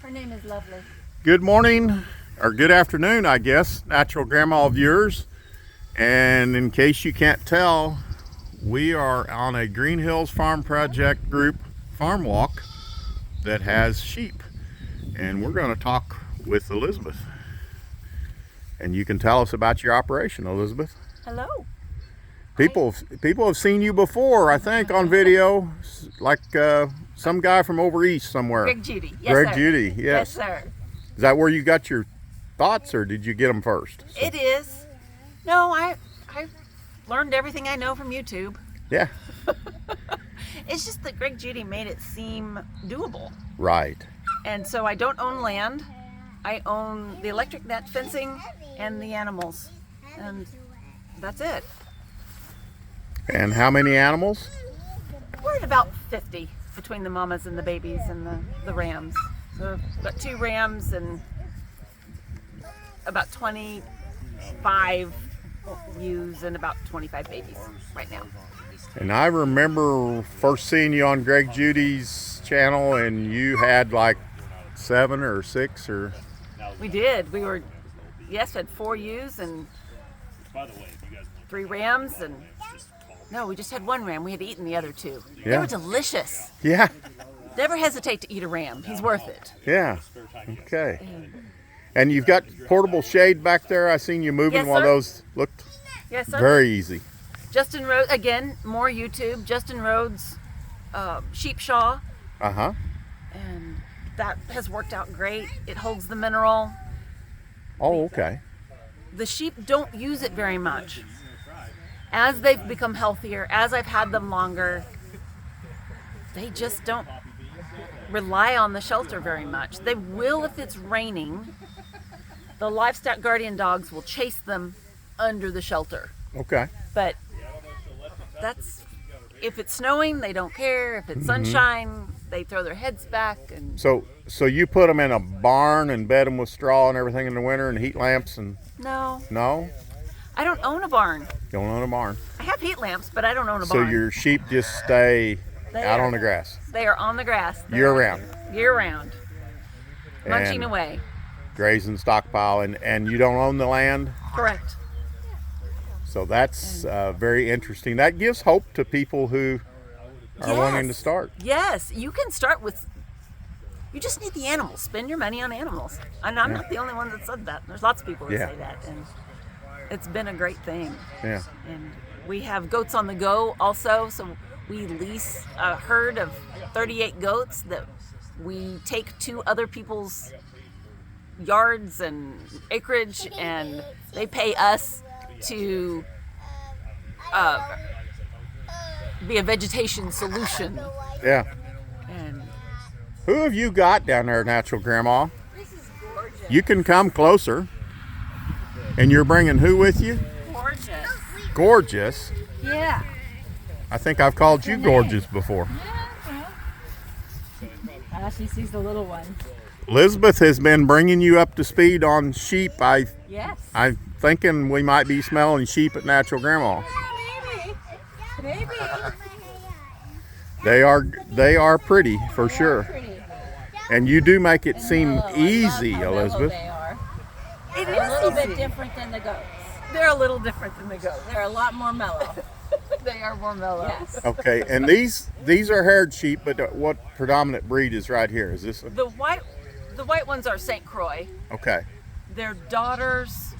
Her name is Lovely. Good morning, or good afternoon, I guess, natural grandma viewers. And in case you can't tell, we are on a Green Hills Farm Project group farm walk that has sheep. And we're going to talk with Elizabeth. And you can tell us about your operation, Elizabeth. Hello. People have seen you before, I think, on video, like some guy from over east somewhere. Greg Judy. Yes, Greg sir. Judy, yes. Yes, sir. Is that where you got your thoughts, or did you get them first? It is. No, I learned everything I know from YouTube. Yeah. It's just that Greg Judy made it seem doable. Right. And so I don't own land. I own the electric net fencing and the animals. And that's it. And how many animals? We're at about 50 between the mamas and the babies and the rams. So I've got 2 rams and about 25 ewes and about 25 babies right now. And I remember first seeing you on Greg Judy's channel, and you had like 7 or 6 or... We did. We were, yes, had 4 ewes and 3 rams, and no, we just had 1 ram. We had eaten the other 2. They Yeah. were delicious. Yeah. Never hesitate to eat a ram. He's worth it. Yeah. Okay. And you've got portable shade back there. I seen you moving Yes, while sir. those looked Yes, sir. very easy. Justin Rhodes, again, more YouTube. Justin Rhodes sheep shaw, Uh-huh. and that has worked out great. It holds the mineral. Oh, okay. The sheep don't use it very much. As they've become healthier, as I've had them longer, they just don't rely on the shelter very much. They will if it's raining. The livestock guardian dogs will chase them under the shelter. Okay. But that's, if it's snowing, they don't care. If it's sunshine, they throw their heads back. And So you put them in a barn and bed them with straw and everything in the winter and heat lamps and... no, No? I don't own a barn. Don't own a barn. I have heat lamps, but I don't own a So barn. your sheep just stay They out are- on the grass They are on the grass. year round, Year round. Munching And- away. grazing stockpile, and you don't own the land. Correct. So that's very interesting. That gives hope to people who are wanting to Yes. start. Yes, you can start with, you just need the animals. Spend your money on animals. And I'm not the only one that said that. There's lots of people that Yeah. say that. And it's been a great thing. Yeah. And we have goats on the go also. So we lease a herd of 38 goats that we take to other people's yards and acreage, and they pay us to be a vegetation solution. Yeah. And Who have you got down there, Natural Grandma? this is gorgeous. You can come closer. And you're bringing who with you? Gorgeous. Gorgeous. Yeah. I think I've called you gorgeous before. She sees the little one. Elizabeth has been bringing you up to speed on sheep. Yes. I'm thinking we might be smelling sheep at Natural Grandma. Maybe. They are pretty for sure. Pretty. And you do make it seem Mellow. I love easy, how mellow Elizabeth. They are. It They're a little is bit different than the goats. They're a little different than the goats. They're a lot more mellow. They are more mellow. Yes. Okay, and these are haired sheep, but what predominant breed is right here? Is this The white ones are St. Croix. okay? Their daughters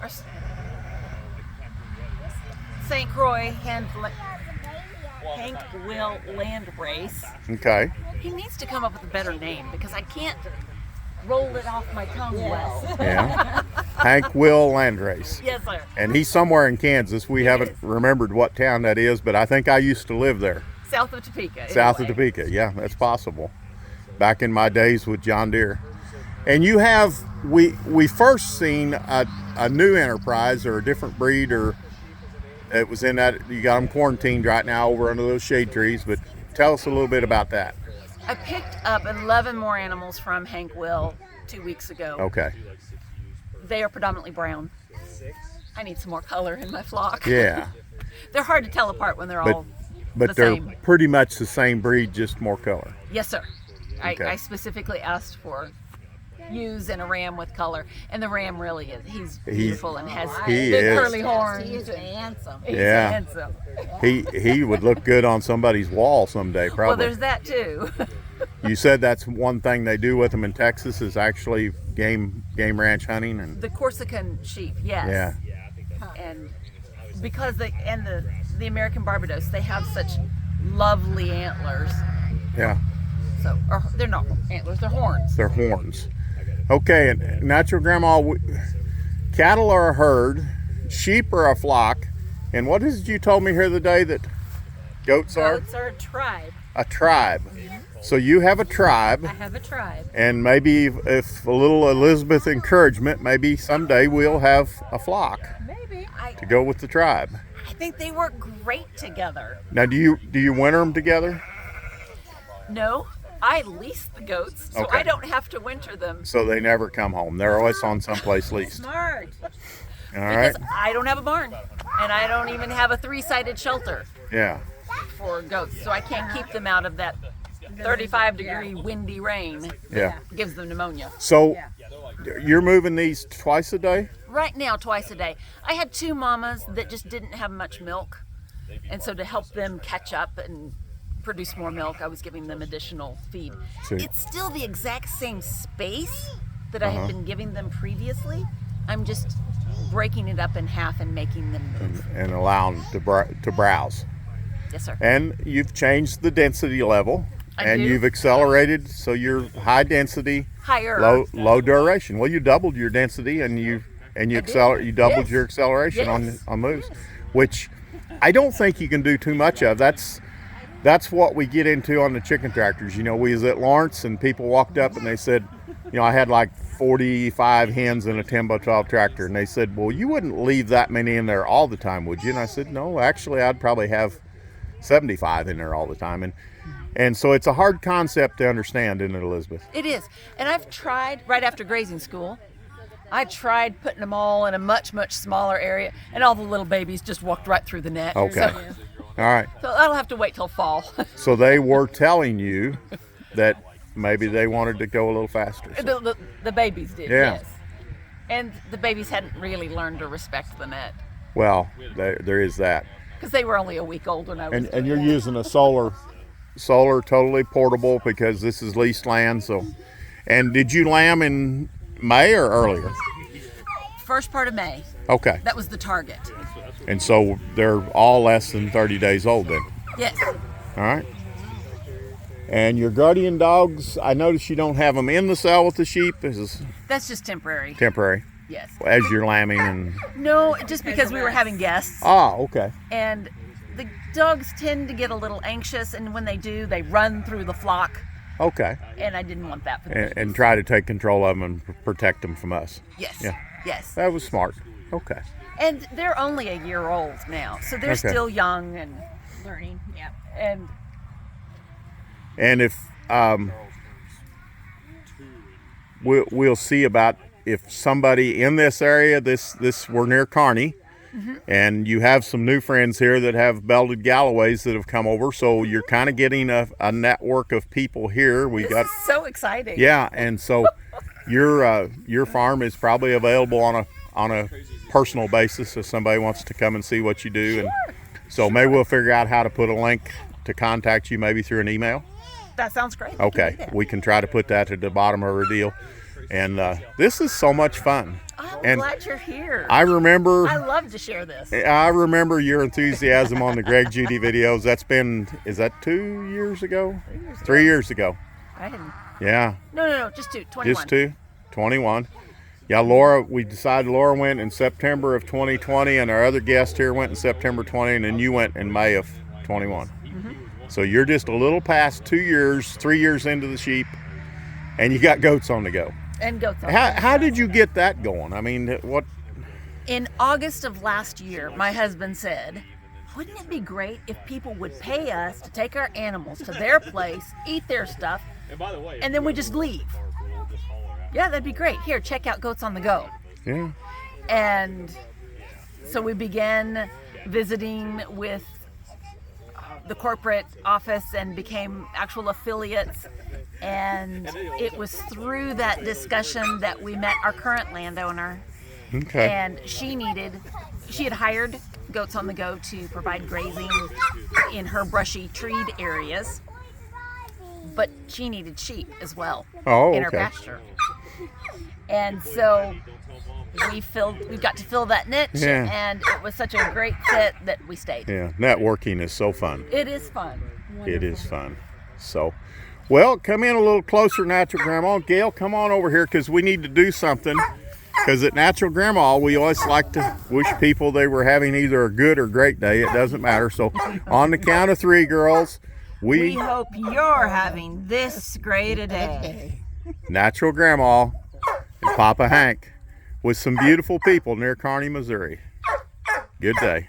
are St. Croix Hank Will Land Race. Okay. He needs to come up with a better name because I can't roll it off my tongue well. Yeah. Hank Will Landrace. Yes, sir. And he's somewhere in Kansas. We haven't remembered what town that is, but I think I used to live there. South of Topeka. South of anyway. Topeka. Yeah, that's possible. Back in my days with John Deere. And you have, we first seen a new enterprise or a different breed, or it was in that, you got them quarantined right now over under those shade trees, but tell us a little bit about that. I picked up 11 more animals from Hank Will 2 weeks ago. Okay. They are predominantly brown. I need some more color in my flock. Yeah. They're hard to tell apart when they're But- all But the they're same. pretty much the same breed, just more color. Yes, sir. Okay. I specifically asked for ewes and a ram with color, and the ram really is. He's beautiful and has He big is. curly horns. He is handsome. He's Yeah. handsome. He would look good on somebody's wall someday, Well, probably. there's that too. You said that's one thing they do with them in Texas is actually game ranch hunting, and The Corsican sheep, yes. yeah, And because the American Barbados, they have such lovely antlers. yeah, So, or they're not antlers, they're horns. they're horns. Okay, and natural grandma, cattle are a herd, sheep are a flock, and what is it you told me here the day that goats are? Goats are a tribe. A tribe. So you have a tribe. I have a tribe. And maybe if a little Elizabeth encouragement, maybe someday we'll have a flock Maybe. to go with the tribe. I think they work great together. Now, do you winter them together? No, I lease the goats, so Okay. I don't have to winter them. So they never come home. They're always on someplace leased. Smart. All right. Because I don't have a barn, and I don't even have a 3-sided shelter Yeah. for goats, so I can't keep them out of that 35-degree windy rain. Yeah. It gives them pneumonia. So you're moving these twice a day? Right now, twice a day. I had 2 mamas that just didn't have much milk, and so to help them catch up and produce more milk, I was giving them additional feed. So- It's still the exact same space that I had been giving them previously. I'm just breaking it up in half and making them move. And allowing them to browse. Yes, sir. And you've changed the density level. I And do. you've accelerated, so you're high density, Higher. low duration. Well, you doubled your density, and you accelerate. You doubled Yes. your acceleration Yes. on moves, which I don't think you can do too much of. That's what we get into on the chicken tractors. You know, we was at Lawrence, and people walked up and they said, you know, I had like 45 hens in a 10x12 tractor, and they said, well, you wouldn't leave that many in there all the time, would you? And I said, no, actually, I'd probably have 75 in there all the time, and so it's a hard concept to understand, isn't it, Elizabeth? It is. And I've tried, right after grazing school, I tried putting them all in a much, much smaller area, and all the little babies just walked right through the net. Okay. All right. So I'll have to wait till fall. So they were telling you that maybe they wanted to go a little faster. the babies did, Yeah. yes. And the babies hadn't really learned to respect the net Well, there is that. because they were only a week old when I was And you're using a solar totally portable because this is leased land. So, and did you lamb in May or earlier? first part of May. Okay. That was the target. And so they're all less than 30 days old then. Yes. All right. And your guardian dogs, I notice you don't have them in the cell with the sheep. This is That's just temporary. temporary Yes. as you're lambing and. No, just because we were having guests. Ah, okay. And the dogs tend to get a little anxious, and when they do, they run through the flock, Okay. and I didn't want that for them. And try to take control of them and protect them from us. Yes. Yeah. Yes. That was smart. Okay. And they're only a year old now, so they're Okay. still young and Learning. Yeah. And if we'll see about if somebody in this area, this we're near Kearney, and you have some new friends here that have belted Galloways that have come over, so you're kind of getting a network of people here. We got this is so exciting. yeah, and so your farm is probably available on a personal basis if somebody wants to come and see what you do, and so maybe we'll figure out how to put a link to contact you maybe through an email. That sounds great. Okay, we can try to put that at the bottom of our deal. And this is so much fun. I'm And glad you're here. I remember I love to share this. your enthusiasm on the Greg Judy videos. Is that 2 years ago? 3 years ago. I didn't. Yeah, No, just 21. just 21. Yeah, Laura, we decided Laura went in September of 2020, and our other guest here went in September 20, and then you went in May of 21. So you're just a little past 2 years, 3 years into the sheep, and you got goats on the go. And goats. How did you get that going? I mean, what? In August of last year, my husband said, wouldn't it be great if people would pay us to take our animals to their place, eat their stuff, and then we just leave? Yeah, that'd be great. Here, check out Goats on the Go. Yeah. And so we began visiting with the corporate office and became actual affiliates. And it was through that discussion that we met our current landowner. Okay. And she had hired Goats on the Go to provide grazing in her brushy treed areas, but she needed sheep as well in her pasture. And so we got to fill that niche, and it was such a great fit that we stayed. Yeah, networking is so fun. It is fun. Wonderful. It is fun. So, well, come in a little closer, Natural Grandma. Gail, come on over here because we need to do something. Because at Natural Grandma, we always like to wish people they were having either a good or great day. It doesn't matter. So, on the count of 3, girls, we hope you're having this great a day. Natural Grandma and Papa Hank with some beautiful people near Kearney, Missouri. Good day.